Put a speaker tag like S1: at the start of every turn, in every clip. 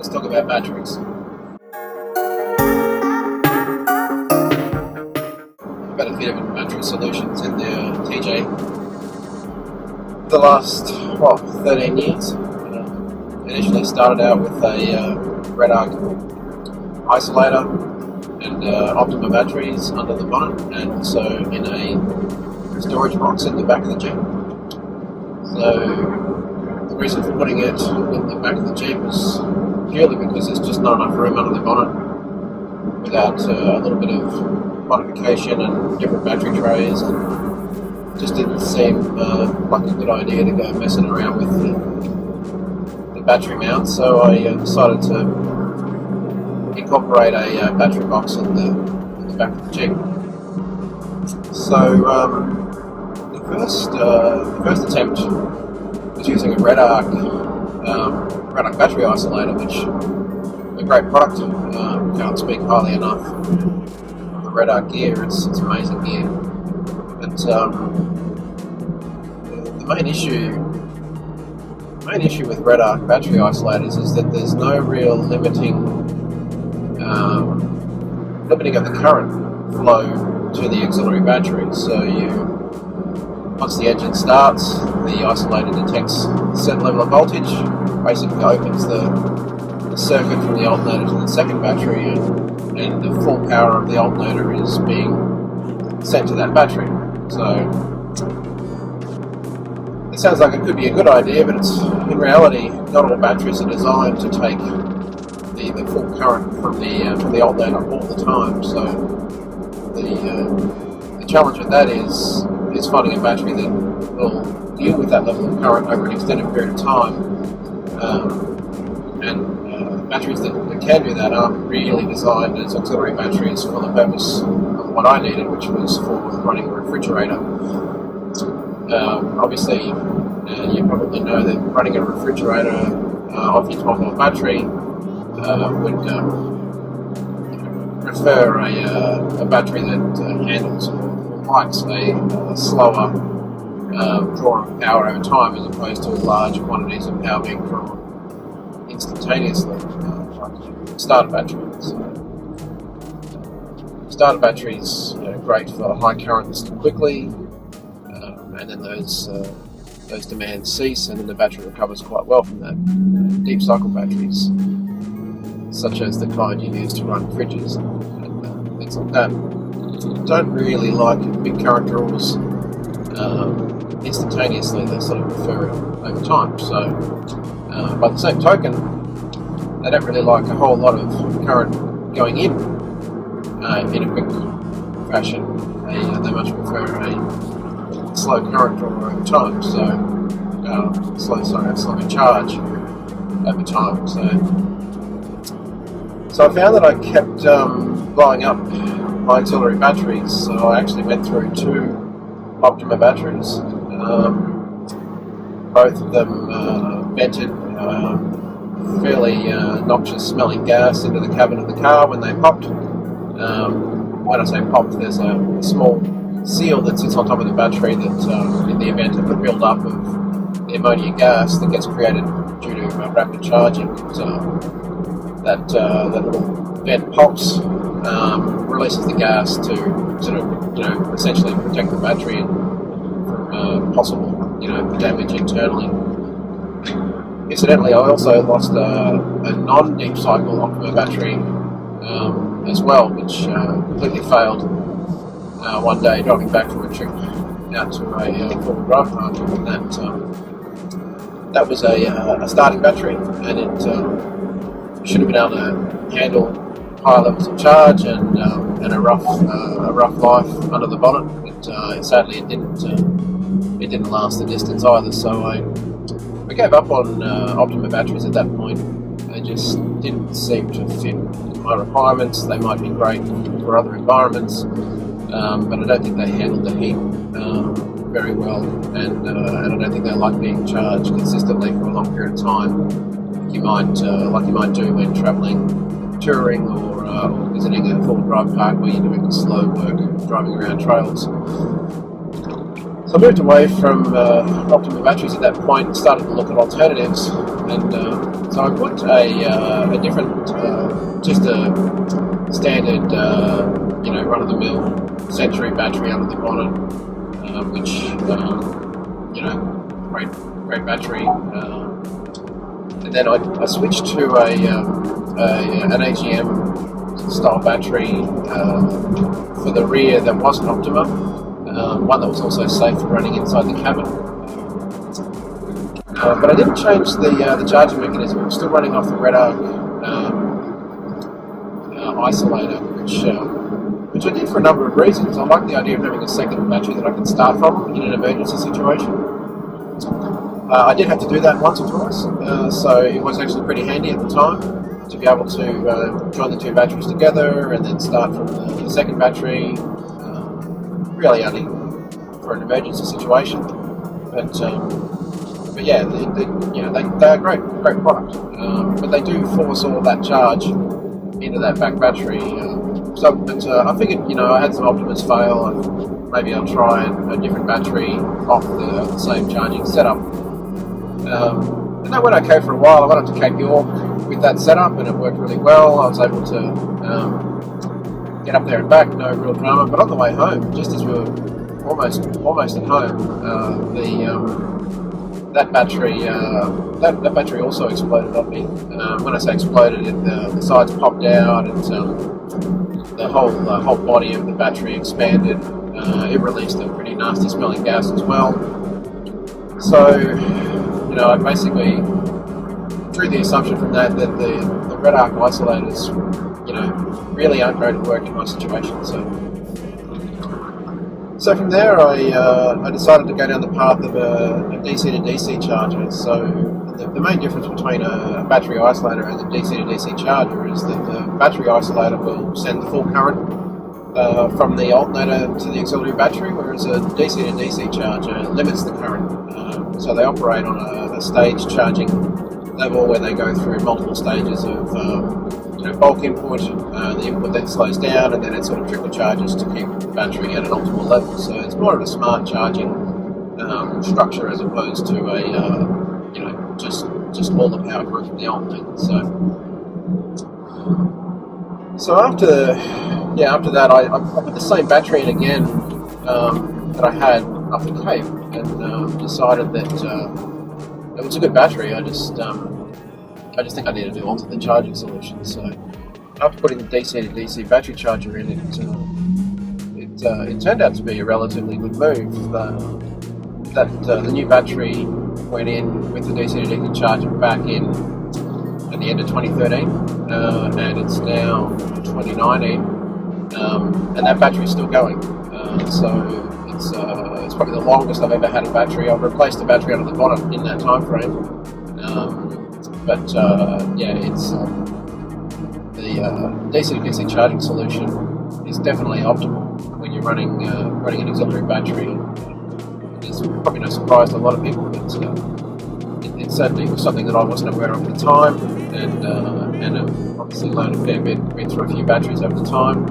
S1: Let's talk about batteries. About a bit of battery solutions in the TJ. The last 13 years. Initially started out with a red arc isolator and Optima batteries under the bonnet, and also in a storage box in the back of the Jeep. So the reason for putting it in the back of the Jeep was purely because there's just not enough room under the bonnet without a little bit of modification and different battery trays, and just didn't seem like a good idea to go messing around with the battery mount. So I decided to incorporate a battery box in the back of the Jeep. So the first attempt was using a red arc battery isolator, which is a great product. Can't speak highly enough of the red arc gear. It's amazing gear. But the main issue with red arc battery isolators is that there's no real limiting of the current flow to the auxiliary battery. So once the engine starts, the isolator detects a certain level of voltage, basically opens the circuit from the alternator to the second battery, and the full power of the alternator is being sent to that battery. So it sounds like it could be a good idea, but in reality, not all batteries are designed to take the full current from the alternator all the time. So the challenge with that is finding a battery that will deal with that level of current over an extended period of time. Batteries that can do that aren't really designed as auxiliary batteries for the purpose of what I needed, which was for running a refrigerator. Obviously, you probably know that running a refrigerator off your 12-volt battery would prefer a battery that handles or likes a slower draw of power over time, as opposed to large quantities of power being drawn instantaneously, like starter batteries. Starter batteries are great for high currents quickly, and then those demands cease, and then the battery recovers quite well from that. Deep cycle batteries, such as the kind you use to run fridges and things like that, don't really like big current draws instantaneously. They sort of prefer it over time. So by the same token, they don't really like a whole lot of current going in a quick fashion. They much prefer a slow current draw over time. So slow charge over time. So I found that I kept blowing up my auxiliary batteries. So I actually went through 2 Optima batteries. Both of them vented fairly noxious smelling gas into the cabin of the car when they popped. When I say popped, there's a small seal that sits on top of the battery that in the event of the build-up of the ammonia gas that gets created due to rapid charging, that little vent pops, releases the gas to sort of, essentially protect the battery from possible, damage internally. Incidentally, I also lost a non-deep cycle Optima battery as well, which completely failed one day driving back from a trip out to a four-wheel drive park, and that was a starting battery, and it should have been able to handle higher levels of charge and a rough life under the bonnet, but sadly it didn't last the distance either. So I gave up on Optima batteries at that point. They just didn't seem to fit my requirements. They might be great for other environments, but I don't think they handled the heat very well, and I don't think they like being charged consistently for a long period of time, like you might do when travelling, touring, or visiting a full drive park where you're doing slow work, driving around trails. So I moved away from Optima batteries at that point and started to look at alternatives. And so I put a different, just a standard, run-of-the-mill Century battery under the bonnet, which, great battery. And then I switched to an AGM style battery for the rear that wasn't Optima, one that was also safe for running inside the cabin. But I didn't change the charging mechanism. I'm still running off the Red Arc isolator, which I did for a number of reasons. I like the idea of having a second battery that I can start from in an emergency situation. I did have to do that once or twice, so it was actually pretty handy at the time to be able to join the two batteries together and then start from the second battery, really only for an emergency situation. But yeah, they are great product, but they do force all of that charge into that back battery. I figured, I had some Optimas fail, and maybe I'll try a different battery off the same charging setup. And that went okay for a while. I went up to Cape York with that setup, and it worked really well. I was able to get up there and back, no real drama. But on the way home, just as we were almost at home, that battery also exploded on me. When I say exploded, the sides popped out, and the whole body of the battery expanded. It released a pretty nasty smelling gas as well. So, I basically drew the assumption from that the Red Arc isolators, really aren't going to work in my situation. So from there, I decided to go down the path of a DC to DC charger. So the main difference between a battery isolator and a DC to DC charger is that the battery isolator will send the full current from the alternator to the auxiliary battery, whereas a DC to DC charger limits the current. So they operate on a stage charging level where they go through multiple stages of bulk input, the input then slows down, and then it sort of trickle charges to keep the battery at an optimal level. So it's more of a smart charging structure as opposed to a just all the power coming from the alternator. So after that, I put the same battery in again that I had up the Cape, and decided that it was a good battery. I just think I needed to alter the charging solution. So after putting the DC to DC battery charger in, it turned out to be a relatively good move. The new battery went in with the DC to DC charger back in at the end of 2013, and it's now 2019, and that battery's still going. So it's probably the longest I've ever had a battery. I've replaced the battery under the bonnet in that time frame. It's the DC to DC charging solution is definitely optimal when you're running an auxiliary battery. It's probably no surprise to a lot of people, but it certainly was something that I wasn't aware of at the time, and obviously learned a fair bit through a few batteries over the time.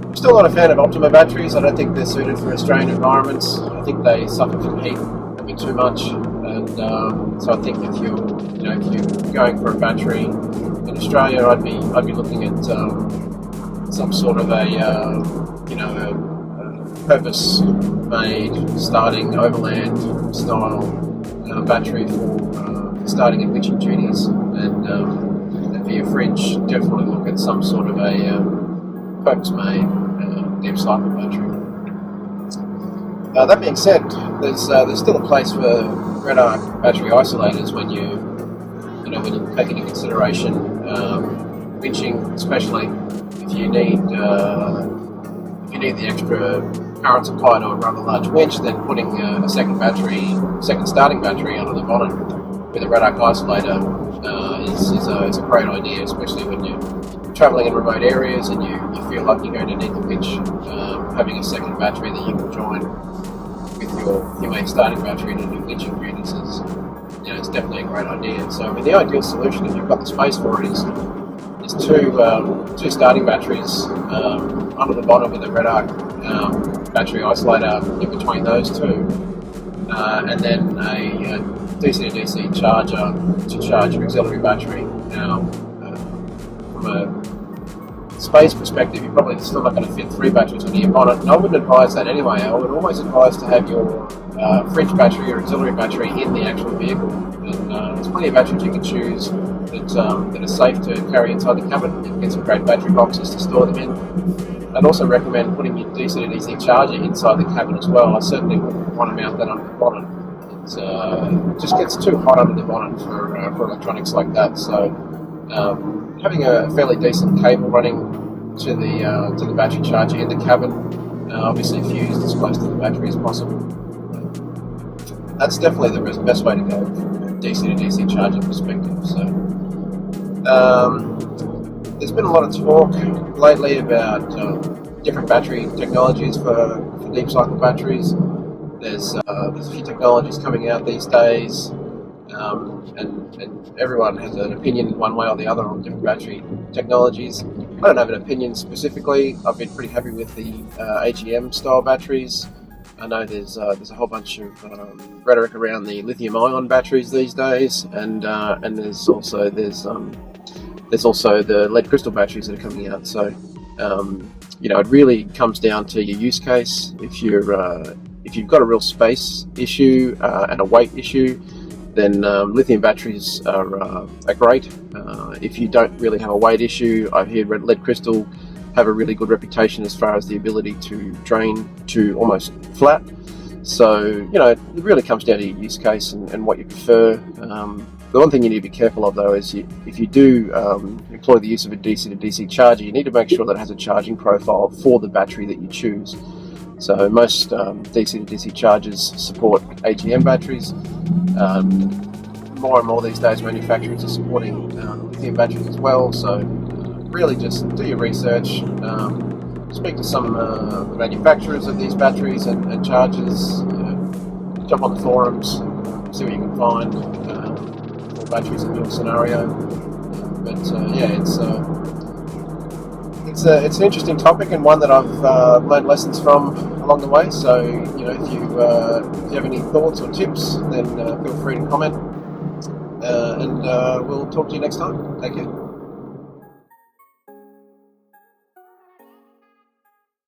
S1: I'm still not a fan of Optima batteries. I don't think they're suited for Australian environments. I think they suffer from heat a bit too much, and so I think if you're going for a battery in Australia, I'd be looking at some sort of a purpose-made starting overland style battery for starting and witching duties, and for your fridge, definitely look at some sort of a purpose-made deep cycle battery. That being said, there's still a place for Red Arc battery isolators when you take into consideration winching, especially if you need the extra current supply to a rather large winch. Then putting a second starting battery under the bonnet with a Red Arc isolator is a great idea, especially when you're travelling in remote areas and you feel like you're going to need the winch. Having a second battery that you can join with your main starting battery to do winching duties is, it's definitely a great idea. So, the ideal solution, if you've got the space for it, is there's two starting batteries under the bottom with a red arc battery isolator in between those two, and then a DC to DC charger to charge your auxiliary battery. Now, from a space perspective, you're probably still not going to fit 3 batteries into your bonnet, and I wouldn't advise that anyway. I would always advise to have your fridge battery or auxiliary battery in the actual vehicle. And there's plenty of batteries you can choose that are safe to carry inside the cabin. You can get some great battery boxes to store them in. I'd also recommend putting your DC to DC charger inside the cabin as well. I certainly wouldn't want to mount that under the bonnet. It just gets too hot under the bonnet for electronics like that. So having a fairly decent cable running to the battery charger in the cabin, obviously fused as close to the battery as possible. That's definitely the best way to go from a DC to DC charging perspective. So there's been a lot of talk lately about different battery technologies for deep cycle batteries. There's a few technologies coming out these days, and everyone has an opinion one way or the other on different battery technologies. I don't have an opinion specifically. I've been pretty happy with the AGM style batteries. I know there's a whole bunch of rhetoric around the lithium-ion batteries these days, and there's also the lead crystal batteries that are coming out. So it really comes down to your use case. If you've got a real space issue and a weight issue, then lithium batteries are great. If you don't really have a weight issue, I hear lead crystal have a really good reputation as far as the ability to drain to almost flat. So, it really comes down to your use case and what you prefer. The one thing you need to be careful of, though, is if you do employ the use of a DC to DC charger, you need to make sure that it has a charging profile for the battery that you choose. So most DC to DC chargers support AGM batteries. More and more these days, manufacturers are supporting lithium batteries as well. So really just do your research, speak to some of the manufacturers of these batteries and chargers, jump on the forums, see what you can find for batteries in your scenario. But it's an interesting topic and one that I've learned lessons from along the way. So if you have any thoughts or tips, then feel free to comment, and we'll talk to you next time. Take care.